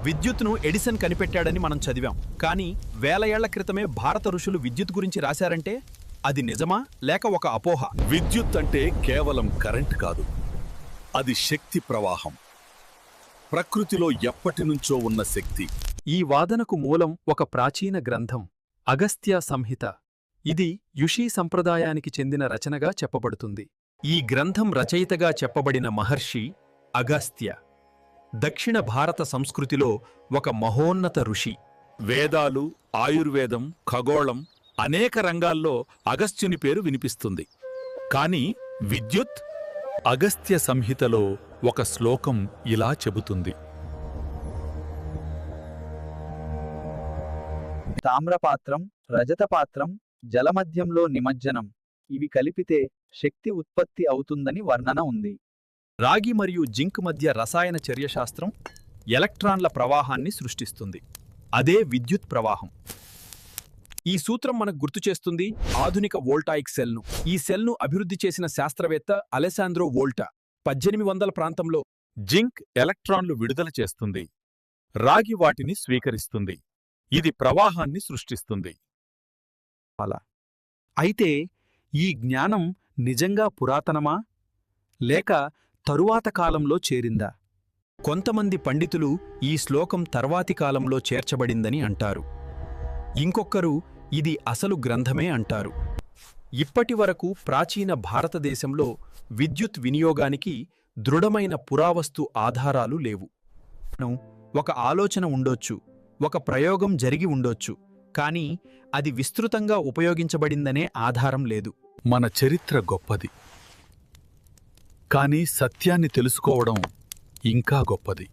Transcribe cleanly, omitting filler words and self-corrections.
విద్యుత్తును ఎడిసన్ కనిపెట్టాడని మనం చదివాం. కానీ వేల ఏళ్ల క్రితమే భారత ఋషులు విద్యుత్ గురించి రాశారంటే అది నిజమా లేక ఒక అపోహ? విద్యుత్ అంటే కేవలం కరెంట్ కాదు, అది శక్తి ప్రవాహం. ప్రకృతిలో ఎప్పటినుంచో ఉన్న శక్తి. ఈ వాదనకు మూలం ఒక ప్రాచీన గ్రంథం, అగస్త్య సంహిత. ఇది యుషి సంప్రదాయానికి చెందిన రచనగా చెప్పబడుతుంది. ఈ గ్రంథం రచయితగా చెప్పబడిన మహర్షి అగస్త్య. దక్షిణ భారత సంస్కృతిలో ఒక మహోన్నత ఋషి. వేదాలు, ఆయుర్వేదం, ఖగోళం అనేక రంగాల్లో అగస్త్యుని పేరు వినిపిస్తుంది. కాని విద్యుత్, అగస్త్య సంహితలో ఒక శ్లోకం ఇలా చెబుతుంది: తామ్రపాత్రం, రజతపాత్రం జలమధ్యంలో నిమజ్జనం, ఇవి కలిపితే శక్తి ఉత్పత్తి అవుతుందని వర్ణన ఉంది. రాగి మరియు జింక్ మధ్య రసాయన చర్యశాస్త్రం ఎలక్ట్రాన్ల ప్రవాహాన్ని సృష్టిస్తుంది. అదే విద్యుత్ ప్రవాహం. ఈ సూత్రం మనకు గుర్తుచేస్తుంది ఆధునిక వోల్టాయిక్ సెల్ను. ఈ సెల్ను అభివృద్ధి చేసిన శాస్త్రవేత్త అలెసాంద్రో వోల్టా. 1800 ప్రాంతంలో జింక్ ఎలక్ట్రాన్లు విడుదల చేస్తుంది, రాగి వాటిని స్వీకరిస్తుంది. ఇది ప్రవాహాన్ని సృష్టిస్తుంది. అయితే ఈ జ్ఞానం నిజంగా పురాతనమా లేక తరువాత కాలంలో చేరిందా? కొంతమంది పండితులు ఈ శ్లోకం తర్వాతి కాలంలో చేర్చబడిందని అంటారు. ఇంకొక్కరు ఇది అసలు గ్రంథమే అంటారు. ఇప్పటివరకు ప్రాచీన భారతదేశంలో విద్యుత్ వినియోగానికి దృఢమైన పురావస్తు ఆధారాలు లేవు. ఒక ఆలోచన ఉండొచ్చు, ఒక ప్రయోగం జరిగి ఉండొచ్చు, కానీ అది విస్తృతంగా ఉపయోగించబడిందనే ఆధారం లేదు. మన చరిత్ర గొప్పది, కానీ సత్యాన్ని తెలుసుకోవడం ఇంకా గొప్పది.